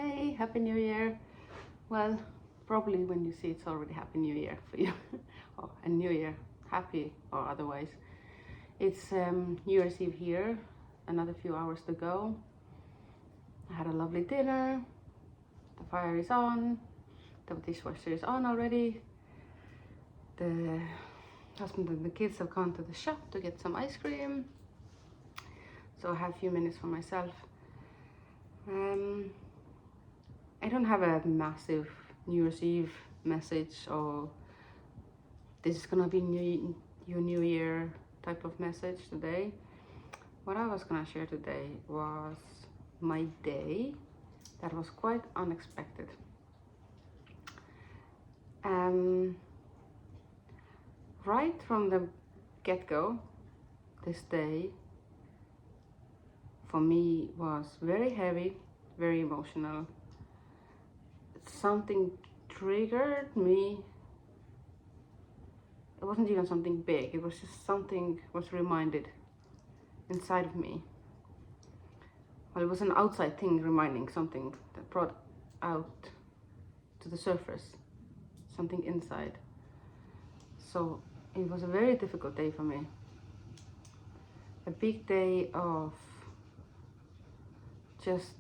Hey, Happy New Year. Well, probably when you see it's already Happy New Year for you. Oh, and New Year, happy or otherwise. It's New Year's Eve here, another few hours to go. I had a lovely dinner, the fire is on, the dishwasher is on already. The husband and the kids have gone to the shop to get some ice cream. So I have a few minutes for myself. I don't have a massive New Year's Eve message or this is gonna be your New Year type of message today. What I was gonna share today was my day that was quite unexpected. Right from the get-go, this day for me was very heavy, very emotional. Something triggered me. It wasn't even something big, it was just something was reminded inside of me. Well, it was an outside thing reminding something that brought out to the surface something inside. So it was a very difficult day for me. A big day of just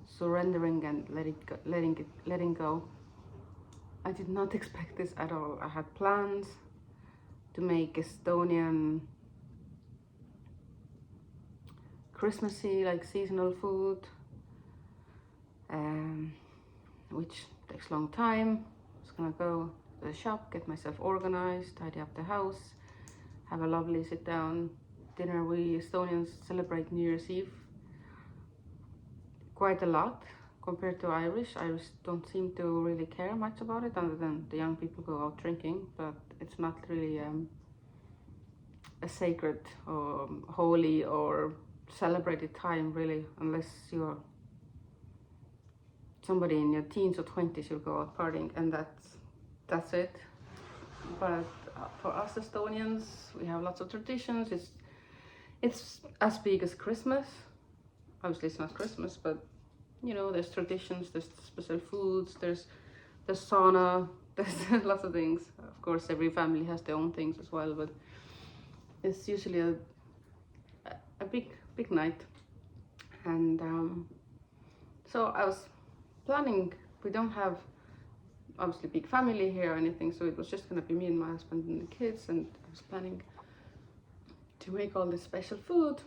surrendering and letting go. I did not expect this at all. I had plans to make Estonian Christmassy, like seasonal food, which takes a long time. I was gonna go to the shop, get myself organized, tidy up the house, have a lovely sit down dinner. We Estonians celebrate New Year's Eve quite a lot compared to Irish. Irish don't seem to really care much about it, other than the young people go out drinking, but it's not really a sacred or holy or celebrated time really, unless you're somebody in your teens or 20s, you'll go out partying, and that's it. But for us Estonians, we have lots of traditions. It's as big as Christmas. Obviously it's not Christmas, but you know, there's traditions, there's special foods, there's sauna, there's lots of things. Of course, every family has their own things as well, but it's usually a big night. And so I was planning, we don't have obviously big family here or anything, so it was just gonna be me and my husband and the kids, and I was planning to make all this special food.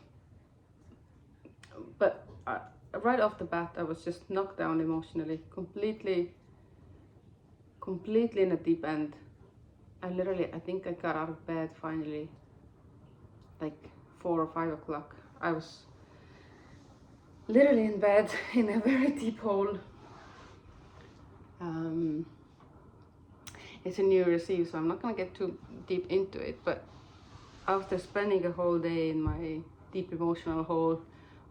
But right off the bat, I was just knocked down emotionally, completely in a deep end. I think I got out of bed finally, like 4 or 5 o'clock. I was literally in bed in a very deep hole. It's a New Year's Eve, so I'm not gonna get too deep into it, but after spending a whole day in my deep emotional hole,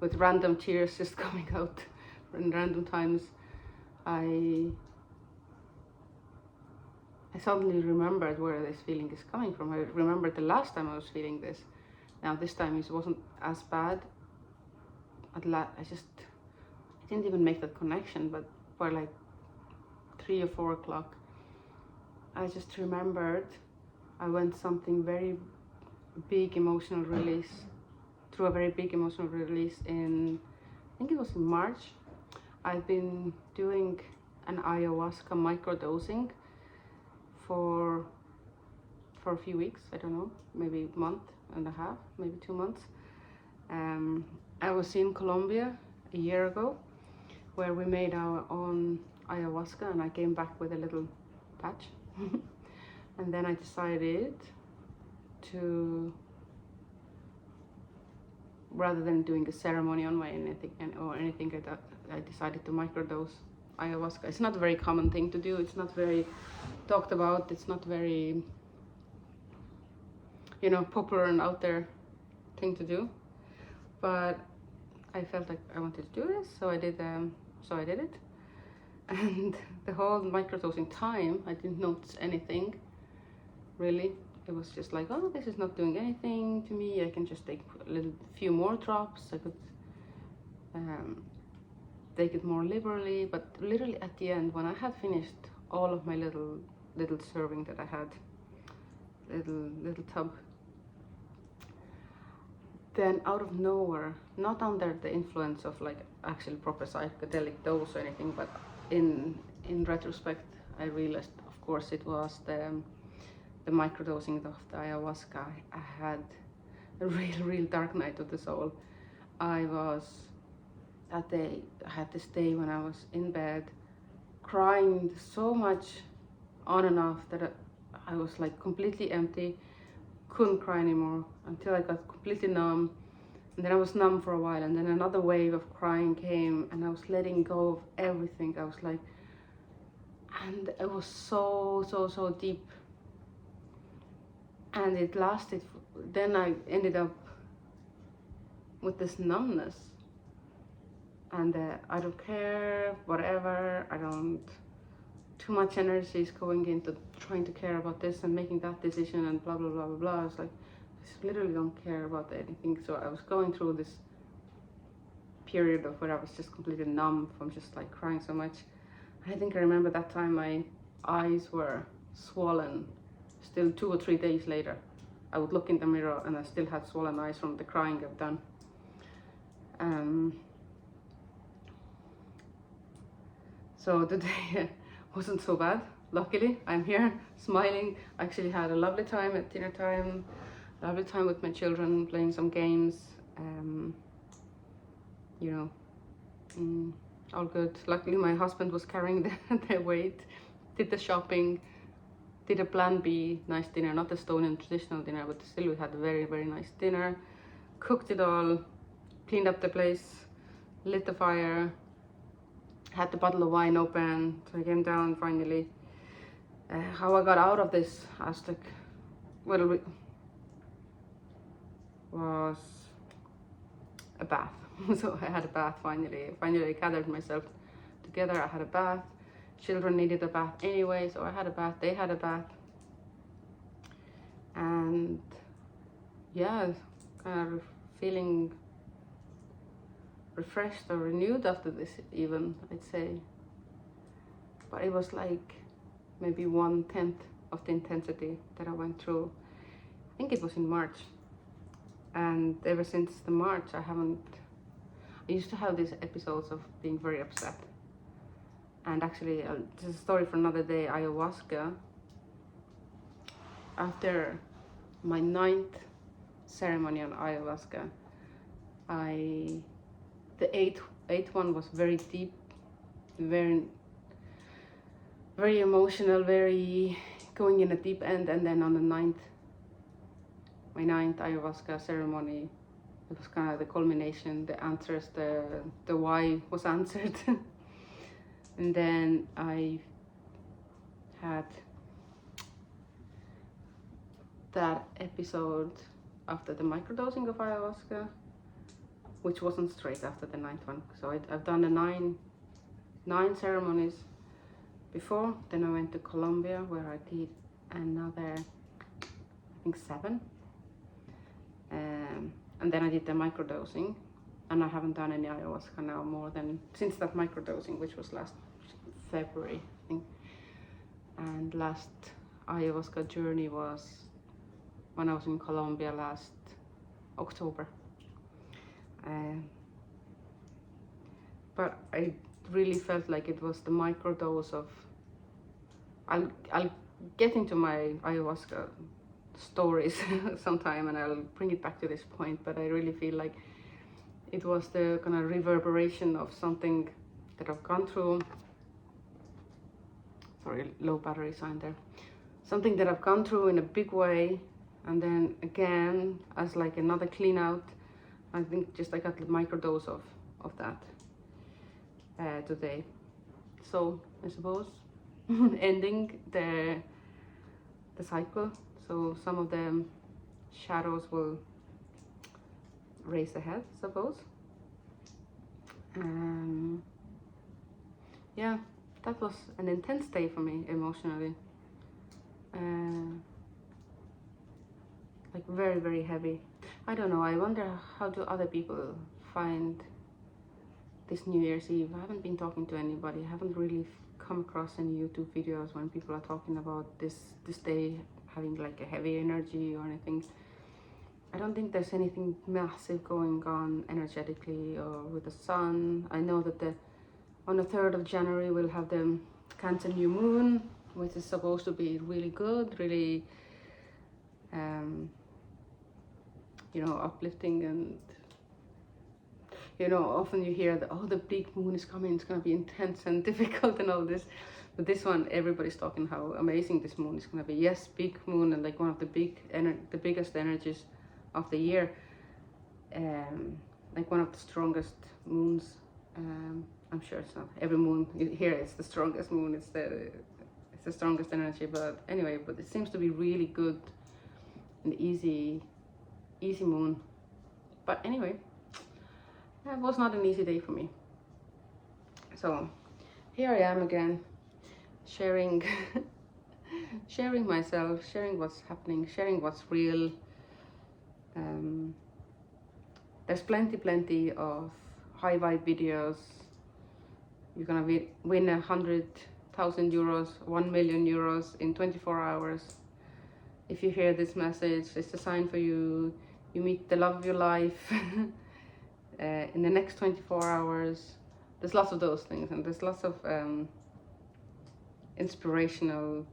with random tears just coming out in random times, I suddenly remembered where this feeling is coming from. I remembered the last time I was feeling this. Now this time it wasn't as bad. I didn't even make that connection, but for like 3 or 4 o'clock, I just remembered I went something very big emotional release, through a very big emotional release in, I think it was in March. I've been doing an ayahuasca microdosing for a few weeks, I don't know, maybe a month and a half, maybe 2 months. I was in Colombia a year ago, where we made our own ayahuasca, and I came back with a little patch. And then I decided to, rather than doing a ceremony on my anything, I decided to microdose ayahuasca. It's not a very common thing to do. It's not very talked about. It's not very, you know, popular and out there thing to do. But I felt like I wanted to do this, so I did it. And the whole microdosing time, I didn't notice anything really. It was just like, oh, this is not doing anything to me. I can just take few more drops. I could take it more liberally. But literally at the end, when I had finished all of my little serving that I had, little tub, then out of nowhere, not under the influence of like actual proper psychedelic dose or anything, but in retrospect, I realized, of course, it was the microdosing of the ayahuasca. I had a real dark night of the soul. I had this day when I was in bed crying so much on and off that I was like completely empty, couldn't cry anymore until I got completely numb. And then I was numb for a while, and then another wave of crying came, and I was letting go of everything. I was like, and it was so deep. And it lasted, then I ended up with this numbness. And I don't care, whatever, too much energy is going into trying to care about this and making that decision and blah, blah, blah, blah, blah. I was like, I just literally don't care about anything. So I was going through this period of where I was just completely numb from just like crying so much. I think I remember that time my eyes were swollen. Still 2 or 3 days later, I would look in the mirror and I still had swollen eyes from the crying I've done. So today wasn't so bad. Luckily, I'm here smiling. I actually had a lovely time at dinner time, lovely time with my children, playing some games. All good. Luckily, my husband was carrying the weight, did the shopping, did a plan B, nice dinner, not the Estonian traditional dinner, but still we had a very nice dinner, cooked it all, cleaned up the place, lit the fire, had the bottle of wine open, so I came down finally. How I got out of this Aztec, well, it was a bath. So I had a bath finally. Finally I gathered myself together, I had a bath. Children needed a bath anyway, so I had a bath, they had a bath. And yeah, kind of feeling refreshed or renewed after this even, I'd say. But it was like maybe 1/10 of the intensity that I went through. I think it was in March. And ever since the March, I used to have these episodes of being very upset. And actually, this is a story for another day, ayahuasca. After my 9th ceremony on ayahuasca, the eighth one was very deep, very emotional, very going in a deep end. And then on the my 9th ayahuasca ceremony, it was kind of the culmination, the answers, the why was answered. And then I had that episode after the microdosing of ayahuasca, which wasn't straight after the 9th one. So I've done the nine ceremonies before. Then I went to Colombia where I did another, I think 7. And then I did the microdosing, and I haven't done any ayahuasca now since that microdosing, which was last February, I think. And last ayahuasca journey was when I was in Colombia last October. But I really felt like it was the microdose of, I'll get into my ayahuasca stories sometime and I'll bring it back to this point, but I really feel like it was the kind of reverberation of something that I've gone through. Sorry, low battery sign there. Something that I've gone through in a big way, and then again as like another clean out. I think just I got the microdose of that today. So I suppose ending the cycle. So some of the shadows will raise the head, I suppose. Yeah, that was an intense day for me emotionally. Like very heavy. I don't know, I wonder how do other people find this New Year's Eve. I haven't been talking to anybody. I haven't really come across any YouTube videos when people are talking about this day having like a heavy energy or anything. I don't think there's anything massive going on energetically or with the sun. I know that on the 3rd of January we'll have the Cancer new moon, which is supposed to be really good, really you know, uplifting. And you know, often you hear that, oh, the big moon is coming, it's going to be intense and difficult and all this. But this one, everybody's talking how amazing this moon is going to be. Yes, big moon, and like one of the biggest energies of the year, like one of the strongest moons. I'm sure it's not every moon here it's the strongest moon, it's the strongest energy, but anyway, but it seems to be really good and easy moon. But anyway, it was not an easy day for me. So here I am again, sharing sharing myself, sharing what's happening, sharing what's real. There's plenty of high vibe videos. You're gonna win 100,000 euros, 1 million euros in 24 hours. If you hear this message, it's a sign for you. You meet the love of your life in the next 24 hours. There's lots of those things, and there's lots of inspirational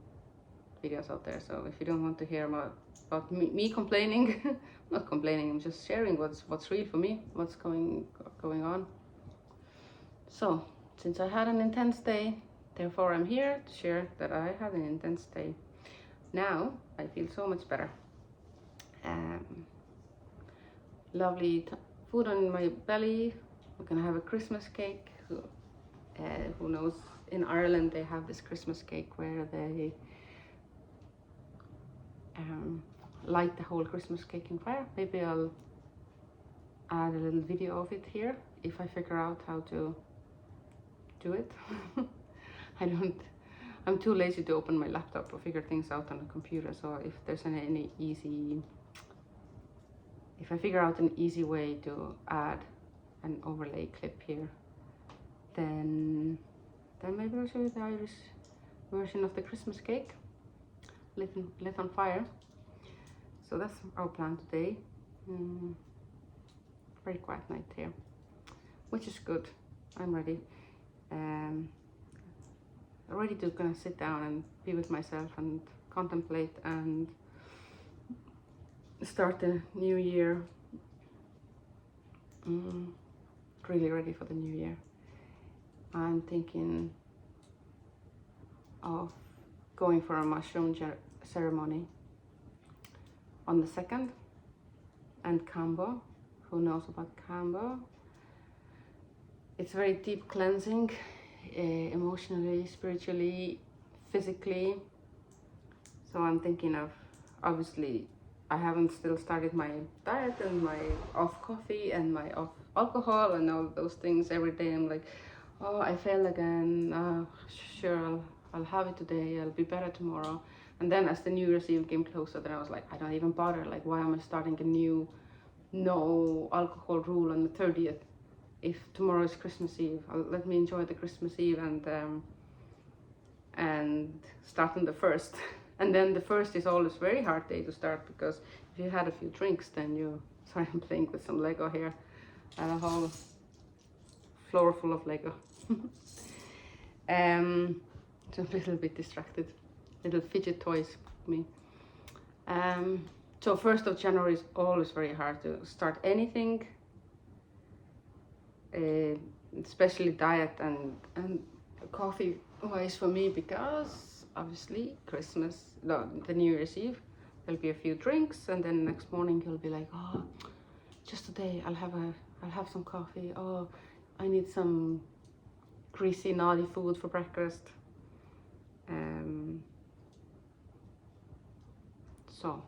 videos out there. So if you don't want to hear about me complaining, not complaining, I'm just sharing what's real for me, what's going on. So since I had an intense day, therefore I'm here to share that I had an intense day. Now I feel so much better. Lovely food on my belly. We're gonna have a Christmas cake. Who knows, in Ireland they have this Christmas cake where they light the whole Christmas cake in fire. Maybe I'll add a little video of it here if I figure out how to do it. I'm too lazy to open my laptop or figure things out on the computer. So if there's if I figure out an easy way to add an overlay clip here, then maybe I'll show you the Irish version of the Christmas cake lit on fire. So that's our plan today. Very quiet night here, which is good. I'm ready. Ready to gonna sit down and be with myself and contemplate and start the new year. Really ready for the new year. I'm thinking of going for a mushroom ceremony on the 2nd, and Kambo. Who knows about Kambo? It's very deep cleansing, emotionally, spiritually, physically. So I'm thinking of, obviously I haven't still started my diet and my off coffee and my off alcohol and all those things every day. I'm like, oh, I failed again. Sure, I'll have it today. I'll be better tomorrow. And then as the New Year's Eve came closer, then I was like, I don't even bother. Like, why am I starting a new no alcohol rule on the 30th? If tomorrow is Christmas Eve, let me enjoy the Christmas Eve and start on the 1st. And then the 1st is always a very hard day to start, because if you had a few drinks, then you, sorry, I'm playing with some Lego here. A whole floor full of Lego. So a little bit distracted. Little fidget toys for me. So 1st of January is always very hard to start anything, especially diet and coffee wise for me, because obviously Christmas, no, the New Year's Eve, there'll be a few drinks, and then next morning you'll be like, oh, just today I'll have some coffee. Oh, I need some greasy naughty food for breakfast. So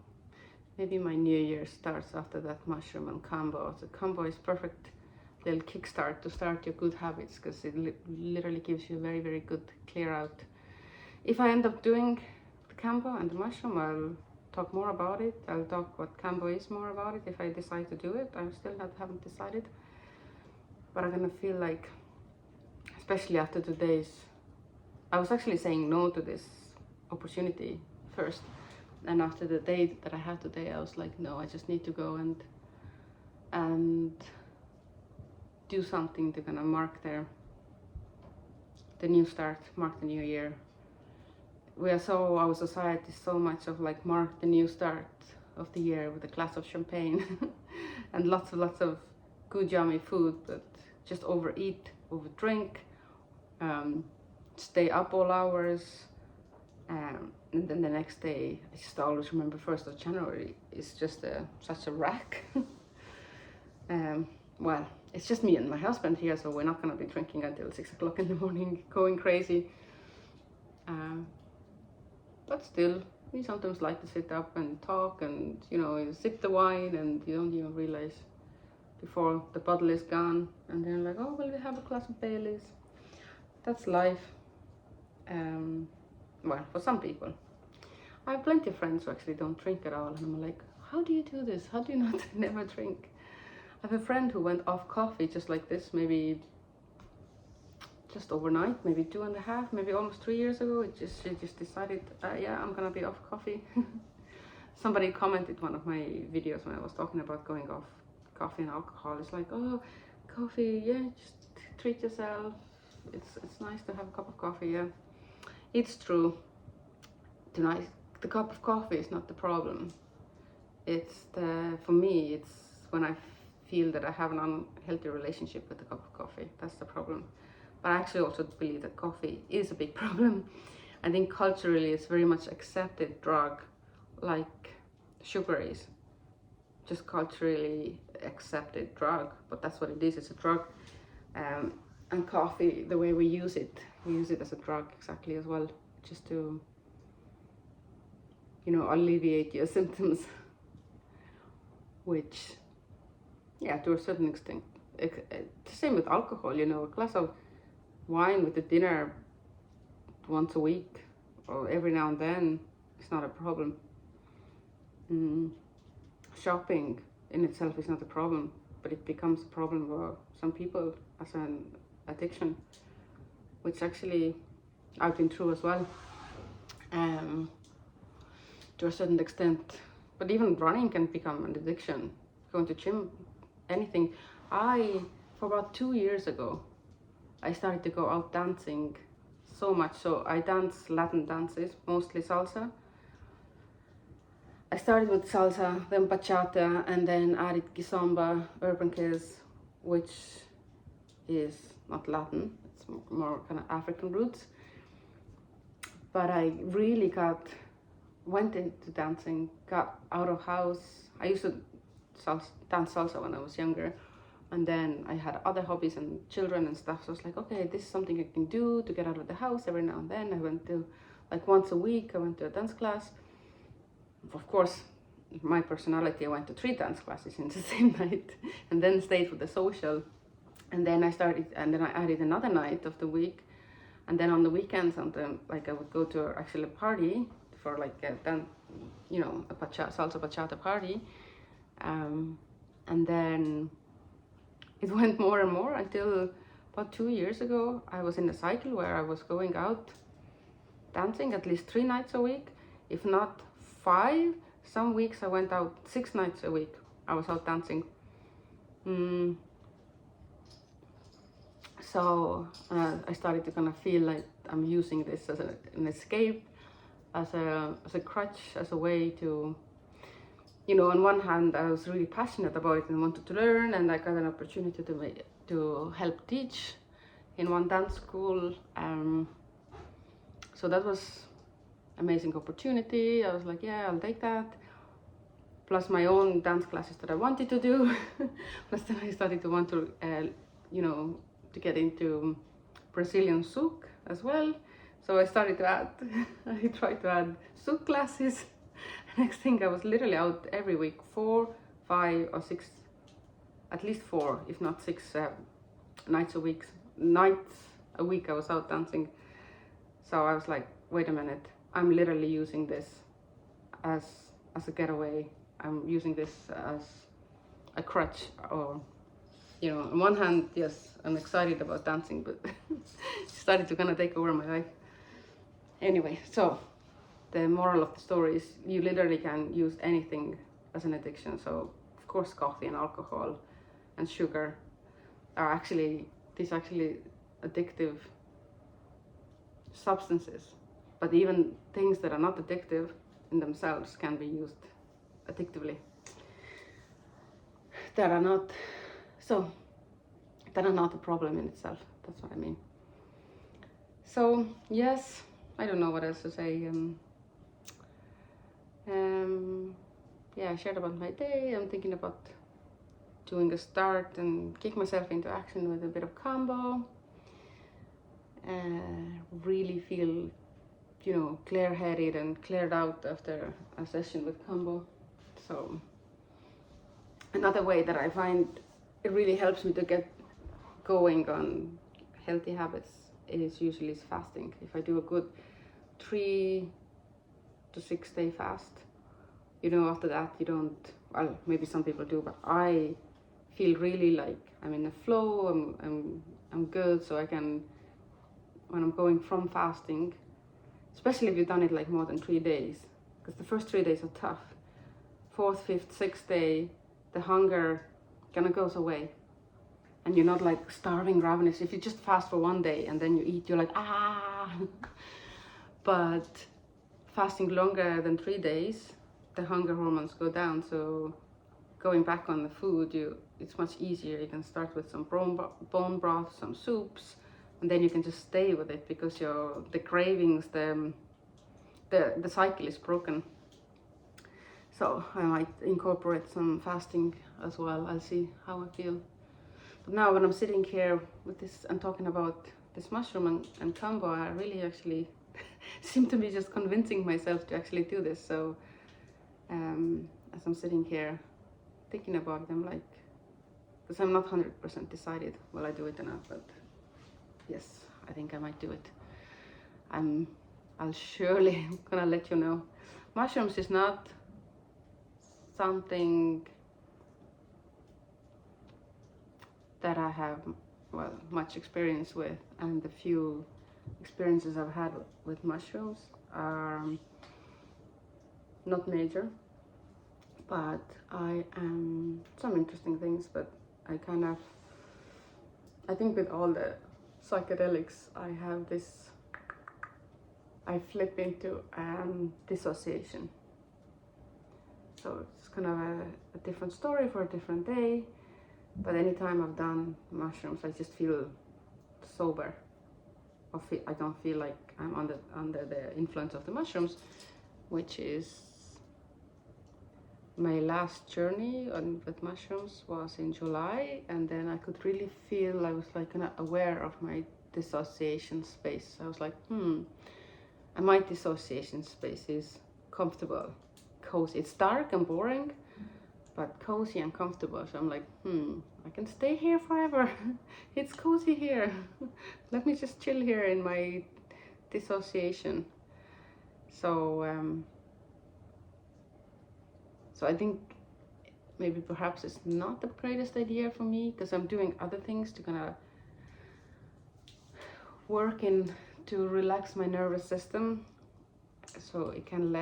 maybe my new year starts after that mushroom and Kambo. So Kambo is perfect little kickstart to start your good habits, because it literally gives you a very, very good clear out. If I end up doing the Kambo and the mushroom, I'll talk more about it. I'll talk what Kambo is more about it if I decide to do it. I still haven't decided. but I'm gonna feel like, especially after today's, I was actually saying no to this opportunity first, and after the day that I had today, I was like, no, I just need to go and do something to kind of mark the new start, mark the new year. We are so, our society is so much of like mark the new start of the year with a glass of champagne and lots of good yummy food, but just overeat, overdrink, stay up all hours, and then the next day, I just always remember 1st of January is just such a wreck. Well, it's just me and my husband here, so we're not going to be drinking until 6 o'clock in the morning, going crazy. But still, we sometimes like to sit up and talk and, you know, you sip the wine and you don't even realize before the bottle is gone. And then like, oh, well, we have a glass of Baileys. That's life. Well, for some people. I have plenty of friends who actually don't drink at all. And I'm like, how do you do this? How do you not never drink? I have a friend who went off coffee just like this, maybe just overnight, maybe 2.5, maybe almost 3 years ago. She just decided, yeah, I'm gonna be off coffee. Somebody commented one of my videos when I was talking about going off coffee and alcohol. It's like, oh, coffee, yeah, just treat yourself. It's nice to have a cup of coffee, yeah. It's true. Tonight, the cup of coffee is not the problem. It's for me, it's when I feel that I have an unhealthy relationship with the cup of coffee. That's the problem. But I actually also believe that coffee is a big problem. I think culturally it's very much accepted drug, like sugar is. Just culturally accepted drug, but that's what it is, it's a drug. And coffee, the way we use it as a drug exactly as well, just to, you know, alleviate your symptoms, which, yeah, to a certain extent. The same with alcohol, you know, a glass of wine with the dinner once a week or every now and then is not a problem. Shopping in itself is not a problem, but it becomes a problem for some people as an addiction, which actually I've been through as well, to a certain extent. But even running can become an addiction, going to gym, anything. For about 2 years ago, I started to go out dancing so much. So I dance Latin dances, mostly salsa. I started with salsa, then bachata, and then added kizomba, urban kiz, which is not Latin, it's more kind of African roots. But I really went into dancing, got out of house. I used to dance salsa when I was younger. And then I had other hobbies and children and stuff. So I was like, okay, this is something I can do to get out of the house every now and then. I went to, like once a week, I went to a dance class. Of course, my personality, I went to 3 dance classes in the same night and then stayed for the social. And then I added another night of the week. And then on the weekends, sometimes, like I would go to actually a party for like a salsa bachata party. And then it went more and more until about 2 years ago, I was in a cycle where I was going out dancing at least 3 nights a week, if not 5. Some weeks I went out 6 nights a week. I was out dancing. So I started to kind of feel like I'm using this as an escape, as a crutch, as a way to, you know, on one hand, I was really passionate about it and wanted to learn, and I got an opportunity to help teach in one dance school. So that was amazing opportunity. I was like, yeah, I'll take that. Plus my own dance classes that I wanted to do. Plus then I started to want to, to get into Brazilian souk as well. So I started to I tried to add souk classes. Next thing, I was literally out every week, 4, 5 or 6, at least 4, if not 6 nights a week I was out dancing. So I was like, wait a minute, I'm literally using this as a getaway. I'm using this as a crutch, or you know, on one hand, yes, I'm excited about dancing, but it started to kind of take over my life. Anyway, so the moral of the story is you literally can use anything as an addiction. So of course coffee and alcohol and sugar are actually addictive substances, but even things that are not addictive in themselves can be used addictively, that are not a problem in itself. That's what I mean. So yes, I don't know what else to say. Yeah, I shared about my day. I'm thinking about doing a start and kick myself into action with a bit of combo. Really feel, you know, clear-headed and cleared out after a session with combo. So another way that I find it really helps me to get going on healthy habits is usually fasting. If I do a good 3 to 6 day fast, you know, after that you don't, well, maybe some people do, but I feel really like I'm in a flow. I'm good, so I can, when I'm going from fasting, especially if you've done it like more than 3 days, because the first 3 days are tough. 4th, 5th, 6th day, the hunger kind of goes away, and you're not like starving, ravenous. If you just fast for 1 day and then you eat, you're like, ah. But fasting longer than 3 days, the hunger hormones go down, so going back on the food, it's much easier. You can start with some bone broth, some soups, and then you can just stay with it because the cravings, the cycle is broken. So I might incorporate some fasting as well. I'll see how I feel. But now when I'm sitting here with this and talking about this mushroom and combo, I really actually seem to be just convincing myself to actually do this. So as I'm sitting here thinking about them, like, because I'm not 100% decided will I do it or not, but yes, I think I might do it. I'll surely gonna let you know. Mushrooms is not something that I have, well, much experience with, and the few experiences I've had with mushrooms are not major, but I am some interesting things. But I think with all the psychedelics, I flip into dissociation. So it's kind of a different story for a different day. But anytime I've done mushrooms, I just feel sober. I don't feel like I'm under the influence of the mushrooms, which is my last journey with mushrooms was in July, and then I could really feel, I was like kind of aware of my dissociation space. I was like, and my dissociation space is comfortable, cozy. It's dark and boring, but cozy and comfortable. So I'm like, I can stay here forever. It's cozy here. Let me just chill here in my dissociation. So I think maybe perhaps it's not the greatest idea for me, because I'm doing other things to kind of work to relax my nervous system, so it can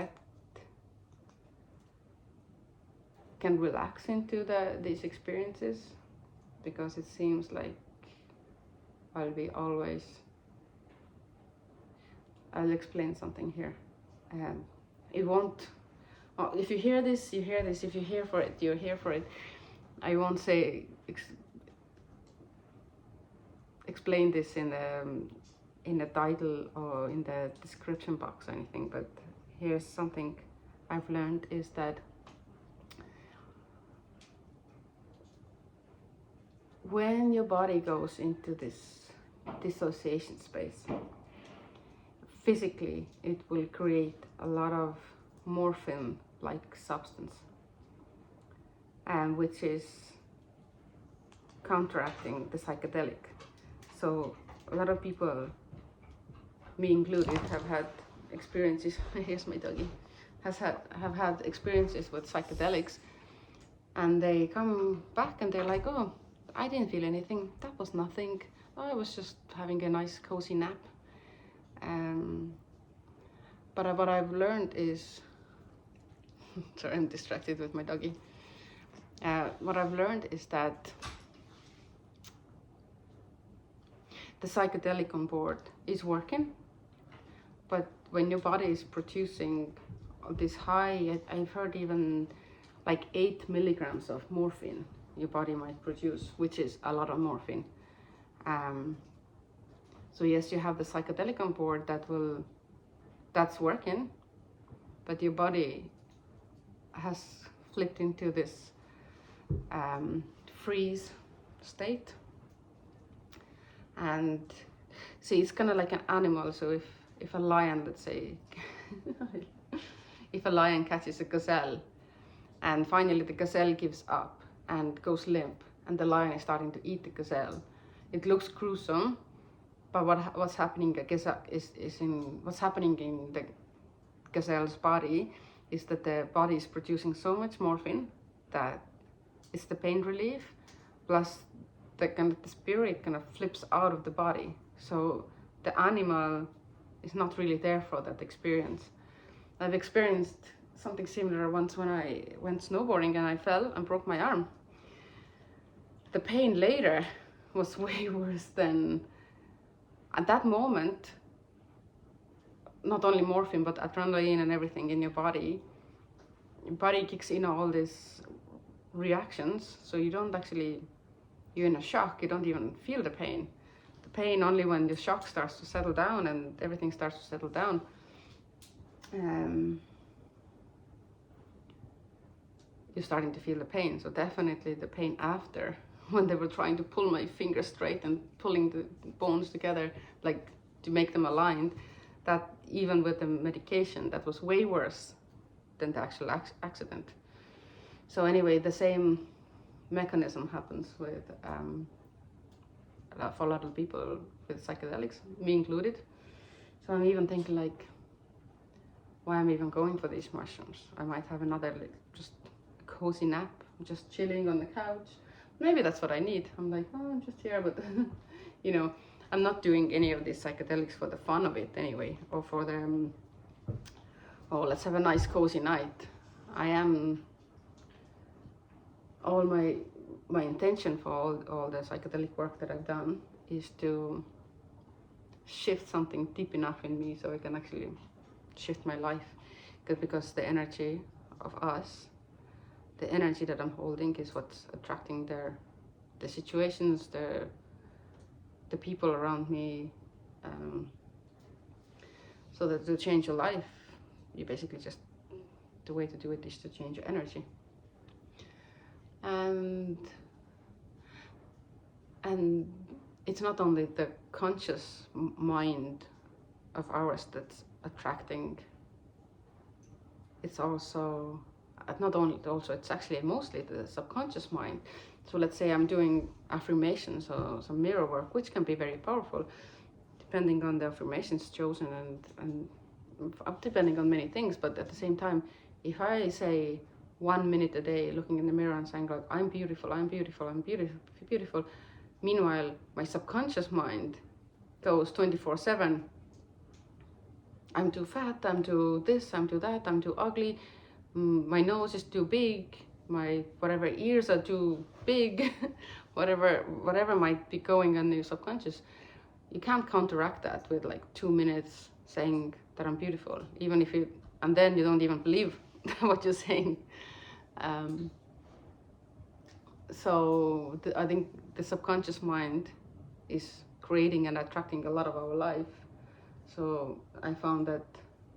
relax into these experiences, because it seems like I'll explain something here. It won't, if you hear this, you hear this. If you're here for it, you're here for it. I won't say explain this in the title or in the description box or anything, but here's something I've learned, is that when your body goes into this dissociation space, physically it will create a lot of morphine-like substance, and which is counteracting the psychedelic. So a lot of people, me included, have had experiences. Here's my doggy. Have had experiences with psychedelics, and they come back and they're like, oh, I didn't feel anything. That was nothing. I was just having a nice cozy nap. But what I've learned is, sorry, I'm distracted with my doggy. What I've learned is that the psychedelic on board is working, but when your body is producing this high, I've heard even like 8 milligrams of morphine your body might produce, which is a lot of morphine. So yes, you have the psychedelic on board that's working, but your body has flipped into this freeze state. And see, it's kind of like an animal. So if a lion, let's say, if a lion catches a gazelle, and finally the gazelle gives up and goes limp, and the lion is starting to eat the gazelle, it looks gruesome, but what's happening what's happening in the gazelle's body is that the body is producing so much morphine that it's the pain relief, plus the spirit kind of flips out of the body. So the animal is not really there for that experience. I've experienced something similar once when I went snowboarding and I fell and broke my arm. The pain later was way worse than at that moment. Not only morphine, but adrenaline and everything in your body kicks in all these reactions, so you don't actually, you're in a shock, you don't even feel the pain. The pain only when the shock starts to settle down and everything starts to settle down. You're starting to feel the pain. So definitely the pain after, when they were trying to pull my fingers straight and pulling the bones together, like to make them aligned, that even with the medication, that was way worse than the actual accident. So anyway, the same mechanism happens with for a lot of people with psychedelics, me included. So I'm even thinking like, why am I even going for these mushrooms? I might have another like just a cozy nap, just chilling on the couch. Maybe that's what I need. I'm like, oh, I'm just here, but you know, I'm not doing any of these psychedelics for the fun of it anyway, or for the oh, let's have a nice cozy night. I am, all my intention for all the psychedelic work that I've done is to shift something deep enough in me so I can actually shift my life. Because the energy of us, the energy that I'm holding is what's attracting the situations, the people around me. So that to change your life, you basically just, the way to do it is to change your energy. And it's not only the conscious mind of ours that's attracting, it's also, not only, also it's actually mostly the subconscious mind. So let's say I'm doing affirmations or some mirror work, which can be very powerful, depending on the affirmations chosen and depending on many things. But at the same time, if I say 1 minute a day looking in the mirror and saying like, I'm beautiful, I'm beautiful, I'm beautiful, beautiful, meanwhile my subconscious mind goes 24/7, I'm too fat, I'm too this, I'm too that, I'm too ugly, my nose is too big, my whatever ears are too big, whatever might be going on in your subconscious, you can't counteract that with like 2 minutes saying that I'm beautiful, even if you, and then you don't even believe what you're saying. So I think the subconscious mind is creating and attracting a lot of our life. So I found that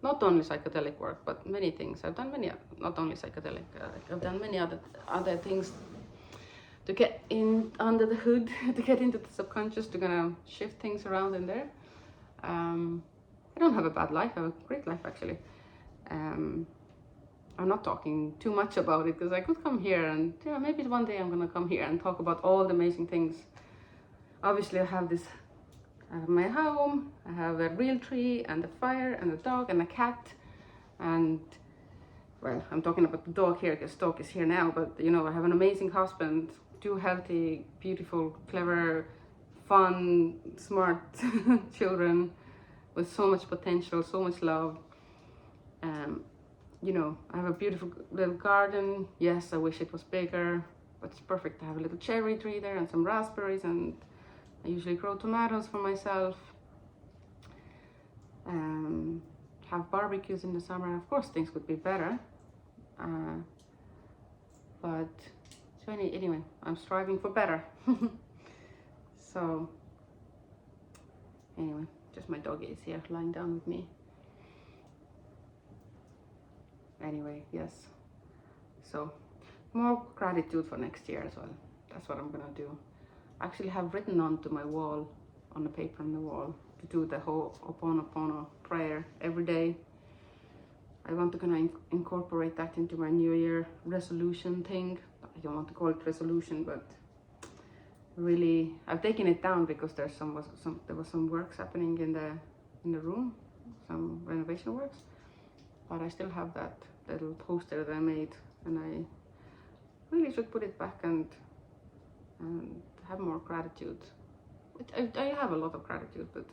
not only psychedelic work, but many things. I've done many, not only psychedelic, I've done many other things to get in under the hood, to get into the subconscious, to kind of shift things around in there. I don't have a bad life, I have a great life actually. I'm not talking too much about it because I could come here and maybe one day I'm gonna come here and talk about all the amazing things. Obviously I have my home, I have a real tree and a fire and a dog and a cat, and well, I'm talking about the dog here because dog is here now, but I have an amazing husband, two healthy, beautiful, clever, fun, smart children with so much potential, so much love. You know, I have a beautiful little garden. Yes, I wish it was bigger, but it's perfect. I have a little cherry tree there and some raspberries, and I usually grow tomatoes for myself. Have barbecues in the summer. Of course, things could be better. But so anyway, I'm striving for better. So anyway, just my doggy is here lying down with me. Anyway, yes. So more gratitude for next year as well. That's what I'm gonna do. I actually have written onto my wall, on the paper on the wall, to do the whole Ho'oponopono prayer every day. I want to kind of incorporate that into my New Year resolution thing. I don't want to call it resolution, but really, I've taken it down because there was some works happening in the room, some renovation works. But I still have that little poster that I made, and I really should put it back and have more gratitude. I have a lot of gratitude, but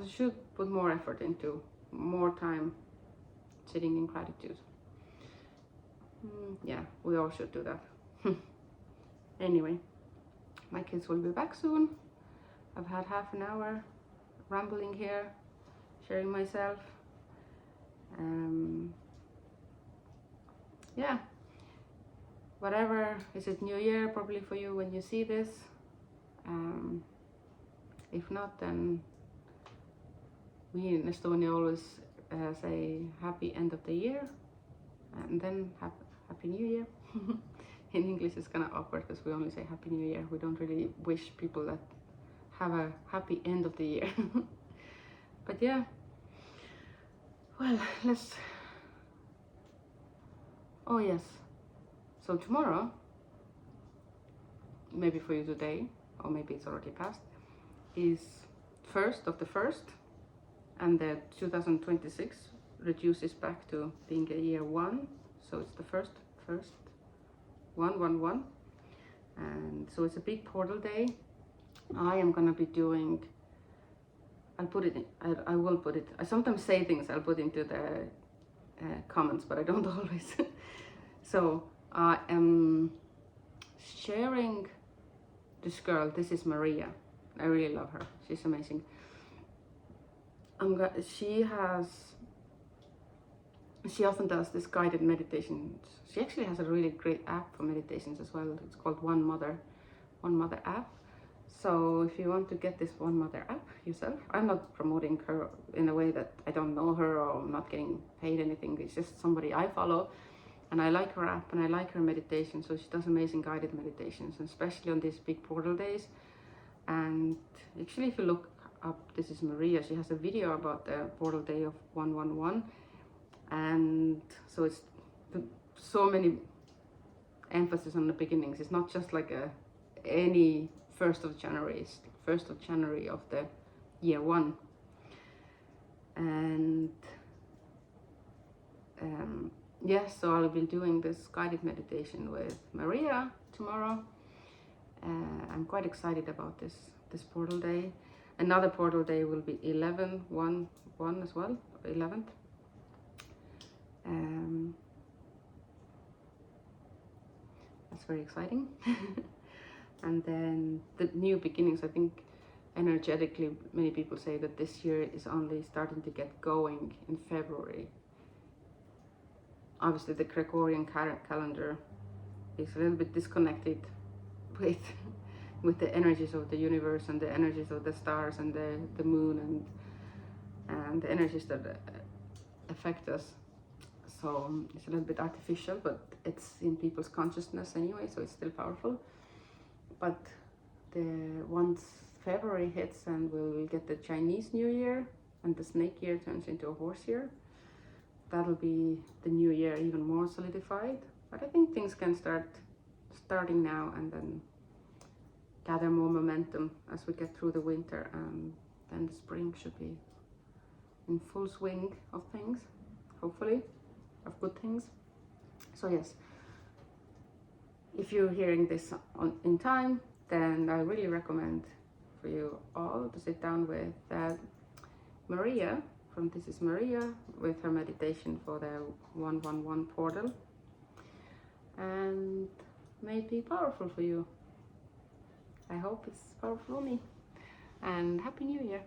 should put more effort into more time sitting in gratitude. Yeah, we all should do that. Anyway, my kids will be back soon. I've had half an hour rambling here, sharing myself. Yeah, whatever. Is it New Year probably for you when you see this? If not, then we in Estonia always say happy end of the year, and then happy New Year. In English it's kind of awkward because we only say happy New Year. We don't really wish people that have a happy end of the year. But yeah, well, oh yes, so tomorrow, maybe for you today, or maybe it's already passed, is 1st of the 1st, and the 2026 reduces back to being a year 1, so it's the first 111, and so it's a big portal day. I am gonna be doing, I'll put it in, I will put it, I sometimes say things I'll put into the comments, but I don't always. So I am sharing this girl. This is Mariya. I really love her. She's amazing. She often does this guided meditations. She actually has a really great app for meditations as well. It's called One Mother app. So if you want to get this One Mother app yourself, I'm not promoting her in a way that I don't know her or I'm not getting paid anything. It's just somebody I follow, and I like her app and I like her meditation. So she does amazing guided meditations, and especially on these big portal days. And actually, if you look up, this is Mariya, she has a video about the portal day of 111. And so it's so many emphasis on the beginnings. It's not just like any 1st of January, it's 1st of January of the year 1. And yes, so I'll be doing this guided meditation with Mariya tomorrow. I'm quite excited about this portal day. Another portal day will be 11/1/1 as well, 11th. That's very exciting. And then the new beginnings, I think energetically many people say that this year is only starting to get going in February. Obviously the Gregorian calendar is a little bit disconnected with the energies of the universe and the energies of the stars and the moon and the energies that affect us. So it's a little bit artificial, but it's in people's consciousness anyway, so it's still powerful. But once February hits and we'll get the Chinese New Year and the snake year turns into a horse year, that'll be the new year even more solidified. But I think things can starting now and then gather more momentum as we get through the winter, and then the spring should be in full swing of things, hopefully, of good things. So yes, if you're hearing this in time, then I really recommend for you all to sit down with Mariya from This is Mariya with her meditation for the 111 portal, and may it be powerful for you. I hope it's powerful for me, and Happy New Year.